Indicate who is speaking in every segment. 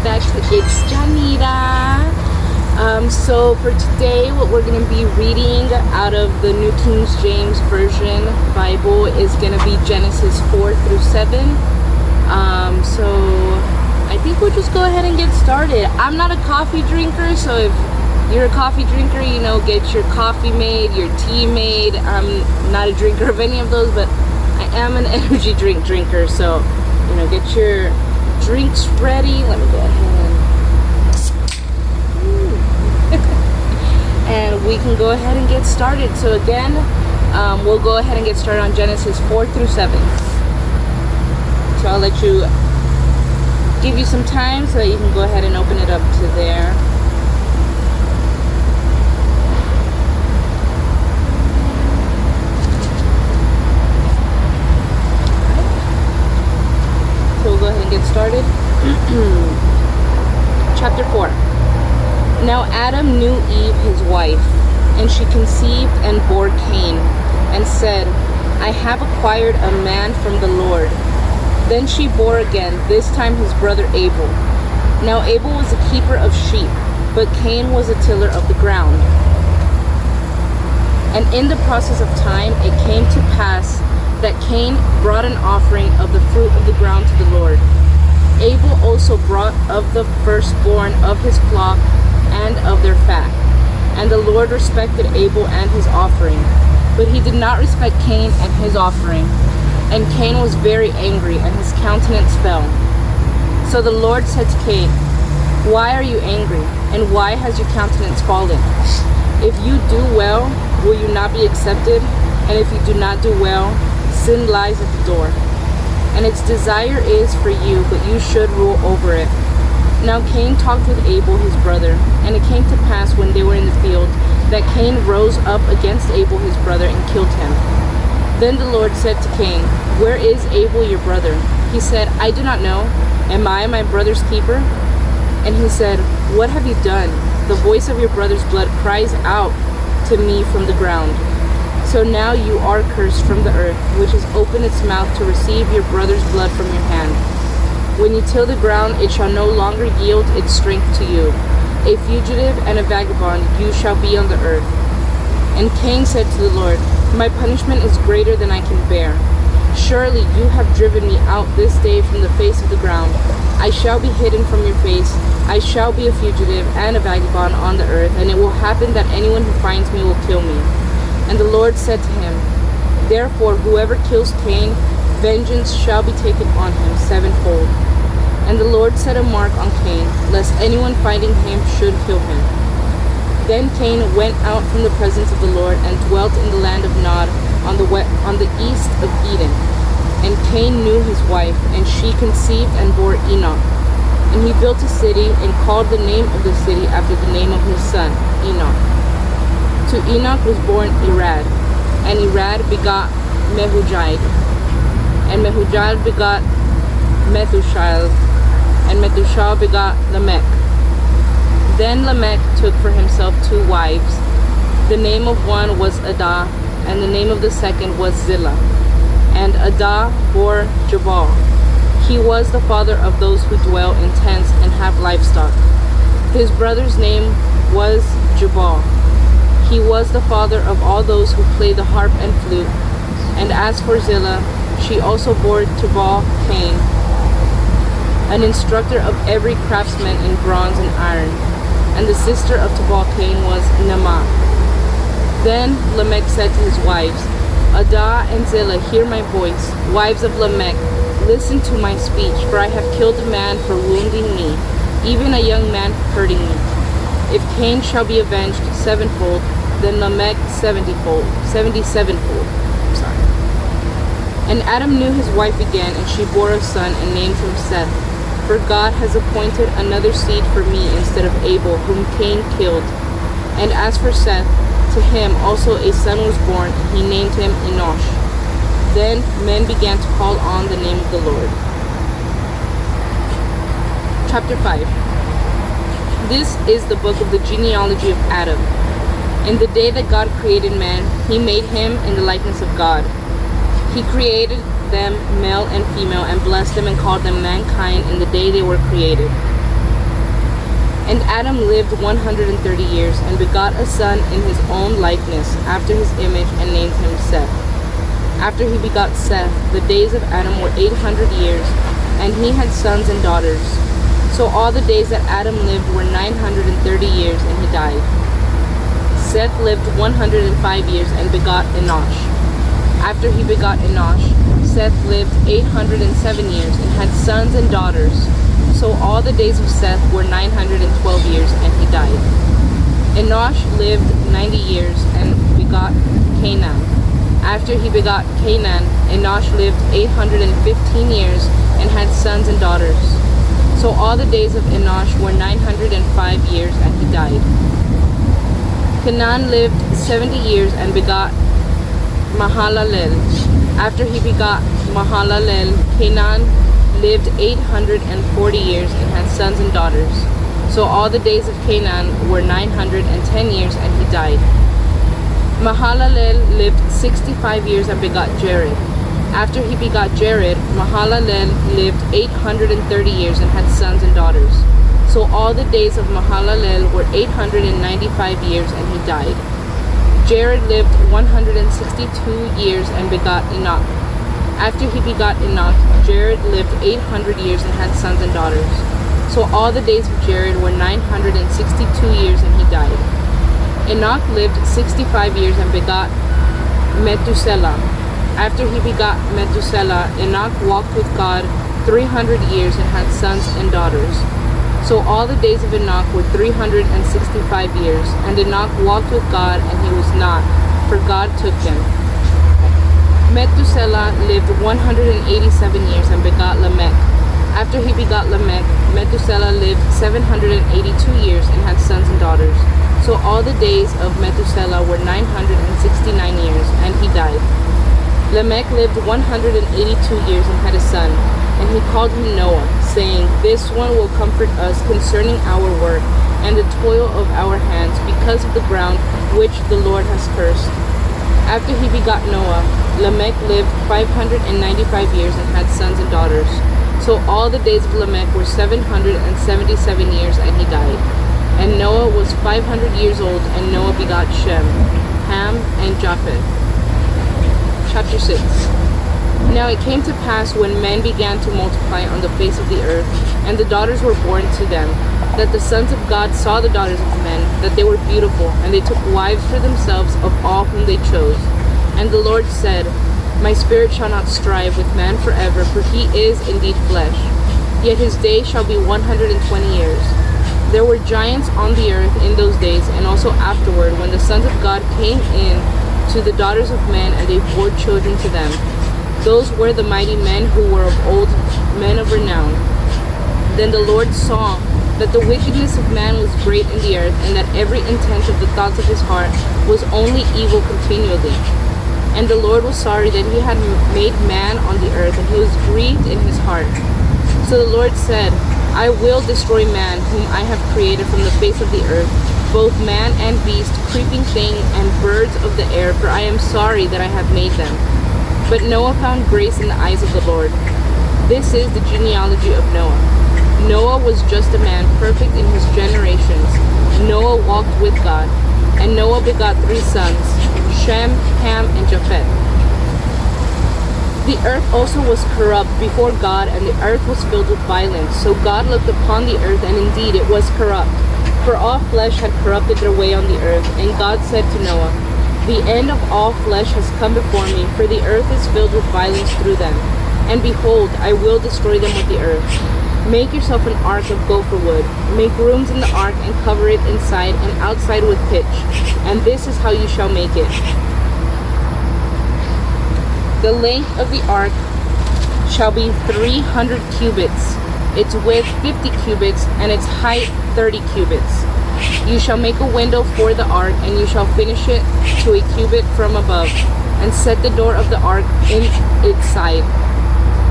Speaker 1: back to It's Janita. So for today, what we're going to be reading out of the New King James Version Bible is going to be Genesis 4 through 7. So I think we'll just go ahead and get started. I'm not a coffee drinker, so if you're a coffee drinker, you know, get your coffee made, your tea made. I'm not a drinker of any of those, but I am an energy drink drinker, so, you know, get your drinks ready. Let me go ahead and we can go ahead and get started. So again, we'll go ahead and get started on Genesis 4 through 7. So I'll let you, give you some time so that you can go ahead and open it up to there. So we'll go ahead and get started. Chapter 4. Now Adam knew Eve his wife, and she conceived and bore Cain, and said, I have acquired a man from the Lord. Then she bore again, this time his brother Abel. Now Abel was a keeper of sheep, but Cain was a tiller of the ground. And in the process of time it came to pass that Cain brought an offering of the fruit of the ground to the Lord. Abel also brought of the firstborn of his flock and of their fat. And the Lord respected Abel and his offering, but he did not respect Cain and his offering. And Cain was very angry, and his countenance fell. So the Lord said to Cain, Why are you angry, and why has your countenance fallen? If you do well, will you not be accepted? And if you do not do well, sin lies at the door. And its desire is for you, but you should rule over it. Now Cain talked with Abel his brother, and it came to pass when they were in the field, that Cain rose up against Abel his brother and killed him. Then the Lord said to Cain, Where is Abel your brother? He said, I do not know. Am I my brother's keeper? And he said, What have you done? The voice of your brother's blood cries out to me from the ground. So now you are cursed from the earth, which has opened its mouth to receive your brother's blood from your hand. When you till the ground, it shall no longer yield its strength to you. A fugitive and a vagabond you shall be on the earth. And Cain said to the Lord, My punishment is greater than I can bear. Surely you have driven me out this day from the face of the ground. I shall be hidden from your face. I shall be a fugitive and a vagabond on the earth, and it will happen that anyone who finds me will kill me. And the Lord said to him, Therefore whoever kills Cain, vengeance shall be taken on him sevenfold. And the Lord set a mark on Cain, lest anyone finding him should kill him. Then Cain went out from the presence of the Lord and dwelt in the land of Nod on the east of Eden. And Cain knew his wife, and she conceived and bore Enoch. And he built a city and called the name of the city after the name of his son, Enoch. To Enoch was born Irad, and Irad begot Mehujael, and Mehujael begot Methushael, and Methushael begot Lamech. Then Lamech took for himself 2 wives. The name of one was Adah, and the name of the second was Zillah. And Adah bore Jabal. He was the father of those who dwell in tents and have livestock. His brother's name was Jabal. He was the father of all those who play the harp and flute. And as for Zillah, she also bore Tubal Cain, an instructor of every craftsman in bronze and iron. And the sister of Tubal Cain was Naamah. Then Lamech said to his wives, Adah and Zillah, hear my voice. Wives of Lamech, listen to my speech, for I have killed a man for wounding me, even a young man for hurting me. If Cain shall be avenged sevenfold, then Lamech 77fold. And Adam knew his wife again, and she bore a son and named him Seth. For God has appointed another seed for me instead of Abel, whom Cain killed. And as for Seth, to him also a son was born, and he named him Enosh. Then men began to call on the name of the Lord. Chapter 5. This is the book of the genealogy of Adam. In the day that God created man, he made him in the likeness of God. He created them male and female, and blessed them and called them mankind in the day they were created. And Adam lived 130 years, and begot a son in his own likeness, after his image, and named him Seth. After he begot Seth, the days of Adam were 800 years, and he had sons and daughters. So all the days that Adam lived were 930 years, and he died. Seth lived 105 years, and begot Enosh. After he begot Enosh, Seth lived 807 years, and had sons and daughters. So all the days of Seth were 912 years, and he died. Enosh lived 90 years, and begot Canaan. After he begot Canaan, Enosh lived 815 years, and had sons and daughters. So all the days of Enosh were 905 years, and he died. Canaan lived 70 years, and begot Mahalalel. After he begot Mahalalel, Canaan lived 840 years, and had sons and daughters. So all the days of Canaan were 910 years, and he died. Mahalalel lived 65 years, and begot Jared. After he begot Jared, Mahalalel lived 830 years, and had sons and daughters. So all the days of Mahalalel were 895 years, and he died. Jared lived 162 years, and begot Enoch. After he begot Enoch, Jared lived 800 years, and had sons and daughters. So all the days of Jared were 962 years, and he died. Enoch lived 65 years, and begot Methuselah. After he begot Methuselah, Enoch walked with God 300 years, and had sons and daughters. So all the days of Enoch were 365 years, and Enoch walked with God, and he was not, for God took him. Methuselah lived 187 years, and begot Lamech. After he begot Lamech, Methuselah lived 782 years, and had sons and daughters. So all the days of Methuselah were 969 years, and he died. Lamech lived 182 years, and had a son, and he called him Noah, saying, This one will comfort us concerning our work, and the toil of our hands, because of the ground which the Lord has cursed. After he begot Noah, Lamech lived 595 years, and had sons and daughters. So all the days of Lamech were 777 years, and he died. And Noah was 500 years old, and Noah begot Shem, Ham, and Japheth. Chapter 6. Now it came to pass, when men began to multiply on the face of the earth, and the daughters were born to them, that the sons of God saw the daughters of men, that they were beautiful, and they took wives for themselves of all whom they chose. And the Lord said, My spirit shall not strive with man forever, for he is indeed flesh. Yet his days shall be 120 years. There were giants on the earth in those days, and also afterward, when the sons of God came in to the daughters of men, and they bore children to them. Those were the mighty men who were of old, men of renown. Then the Lord saw that the wickedness of man was great in the earth, and that every intent of the thoughts of his heart was only evil continually. And the Lord was sorry that he had made man on the earth, and he was grieved in his heart. So the Lord said, I will destroy man, whom I have created from the face of the earth, both man and beast, creeping thing, and birds of the air, for I am sorry that I have made them. But Noah found grace in the eyes of the Lord. This is the genealogy of Noah. Noah was just a man, perfect in his generations. Noah walked with God. And Noah begot 3 sons, Shem, Ham, and Japheth. The earth also was corrupt before God, and the earth was filled with violence. So God looked upon the earth, and indeed it was corrupt, for all flesh had corrupted their way on the earth. And God said to Noah, The end of all flesh has come before me, for the earth is filled with violence through them. And behold, I will destroy them with the earth. Make yourself an ark of gopher wood. Make rooms in the ark, and cover it inside and outside with pitch. And this is how you shall make it. The length of the ark shall be 300 cubits, its width 50 cubits, and its height 30 cubits. You shall make a window for the ark, and you shall finish it to a cubit from above, and set the door of the ark in its side.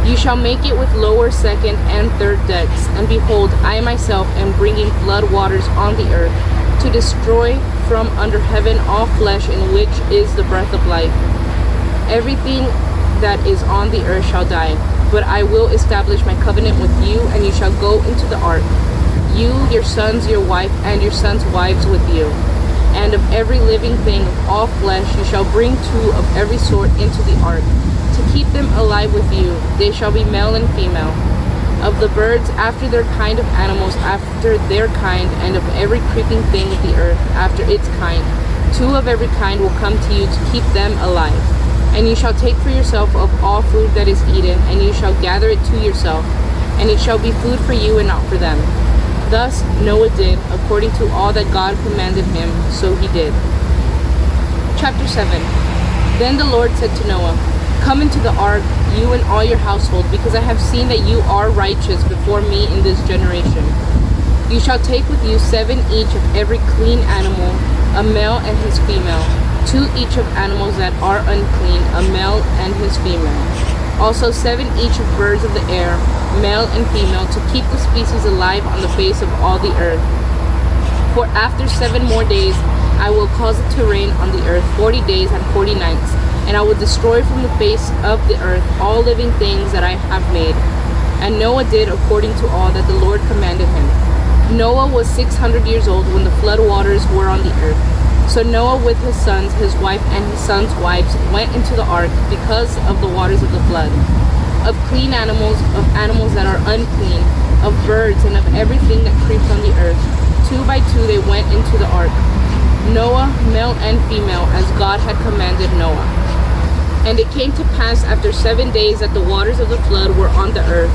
Speaker 1: You shall make it with lower, second, and third decks. And behold, I myself am bringing flood waters on the earth, to destroy from under heaven all flesh in which is the breath of life. Everything that is on the earth shall die, but I will establish my covenant with you, and you shall go into the ark. you, your sons, your wife, and your sons' wives with you. And of every living thing of all flesh you shall bring 2 of every sort into the ark, to keep them alive with you. They shall be male and female. Of the birds after their kind, of animals after their kind, and of every creeping thing of the earth after its kind, 2 of every kind will come to you to keep them alive. And you shall take for yourself of all food that is eaten, and you shall gather it to yourself, and it shall be food for you and not for them. Thus Noah did, according to all that God commanded him, so he did. Chapter 7. Then the Lord said to Noah, Come into the ark, you and all your household, because I have seen that you are righteous before me in this generation. You shall take with you 7 each of every clean animal, a male and his female, 2 each of animals that are unclean, a male and his female. Also 7 each of birds of the air, male and female, to keep the species alive on the face of all the earth. For after 7 more days I will cause it to rain on the earth 40 days and 40 nights, and I will destroy from the face of the earth all living things that I have made. And Noah did according to all that the Lord commanded him. Noah was 600 years old when the flood waters were on the earth. So Noah with his sons, his wife, and his sons' wives went into the ark because of the waters of the flood. Of clean animals, of animals that are unclean, of birds, and of everything that creeps on the earth, 2 by 2 they went into the ark. Noah, male and female, as God had commanded Noah. And it came to pass after 7 days that the waters of the flood were on the earth.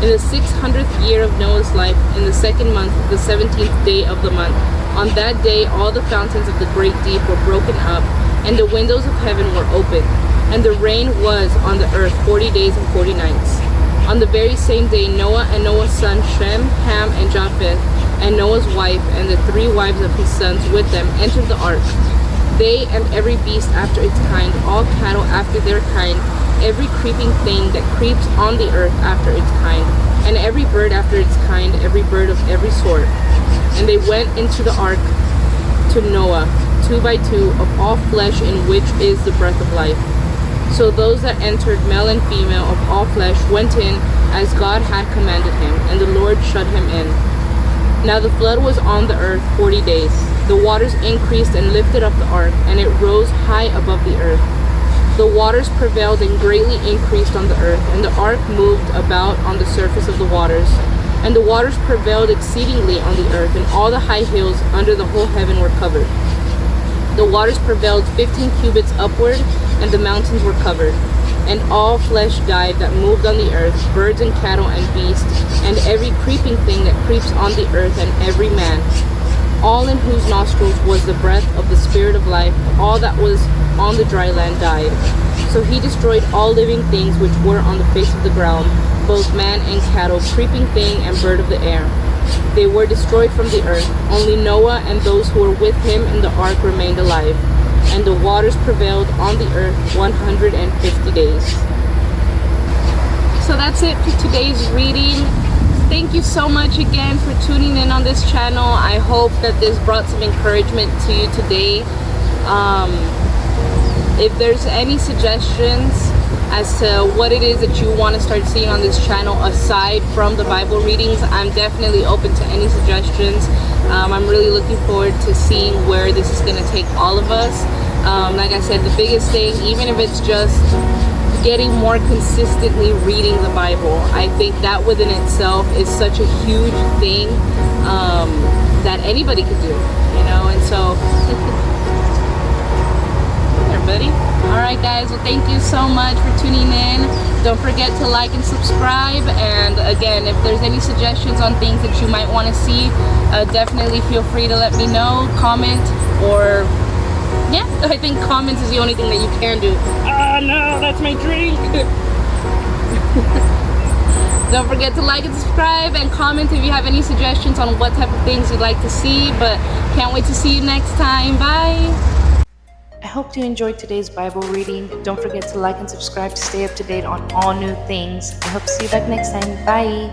Speaker 1: In the 600th year of Noah's life, in the 2nd month, the 17th day of the month, on that day all the fountains of the great deep were broken up, and the windows of heaven were opened, and the rain was on the earth 40 days and 40 nights. On the very same day Noah and Noah's sons Shem, Ham, and Japheth, and Noah's wife, and the 3 wives of his sons with them entered the ark. They and every beast after its kind, all cattle after their kind, every creeping thing that creeps on the earth after its kind, and every bird after its kind, every bird of every sort. And they went into the ark to Noah, 2 by 2, of all flesh in which is the breath of life. So those that entered, male and female of all flesh, went in as God had commanded him, and the Lord shut him in. Now the flood was on the earth 40 days. The waters increased and lifted up the ark, and it rose high above the earth. The waters prevailed and greatly increased on the earth, and the ark moved about on the surface of the waters. And the waters prevailed exceedingly on the earth, and all the high hills under the whole heaven were covered. The waters prevailed 15 cubits upward, and the mountains were covered. And all flesh died that moved on the earth, birds and cattle and beasts, and every creeping thing that creeps on the earth, and every man, all in whose nostrils was the breath of the Spirit of life. All that was on the dry land died. So he destroyed all living things which were on the face of the ground, both man and cattle, creeping thing and bird of the air. They were destroyed from the earth. Only Noah and those who were with him in the ark remained alive. And the waters prevailed on the earth 150 days. So that's it for today's reading. Thank you so much again for tuning in on this channel. I hope that this brought some encouragement to you today. If there's any suggestions as to what it is that you want to start seeing on this channel aside from the Bible readings, I'm definitely open to any suggestions. I'm really looking forward to seeing where this is going to take all of us. Like I said, the biggest thing, even if it's just getting more consistently reading the Bible, I think that within itself is such a huge thing that anybody could do, you know. And so there, buddy. Alright guys, well thank you so much for tuning in. Don't forget to like and subscribe, and again, if there's any suggestions on things that you might want to see, definitely feel free to let me know, comment, or yeah, I think comments is the only thing that you can do. Oh no, that's my drink. Don't forget to like and subscribe, and comment if you have any suggestions on what type of things you'd like to see. But can't wait to see you next time. Bye. I hope you enjoyed today's Bible reading. Don't forget to like and subscribe to stay up to date on all new things. I hope to see you back next time. Bye.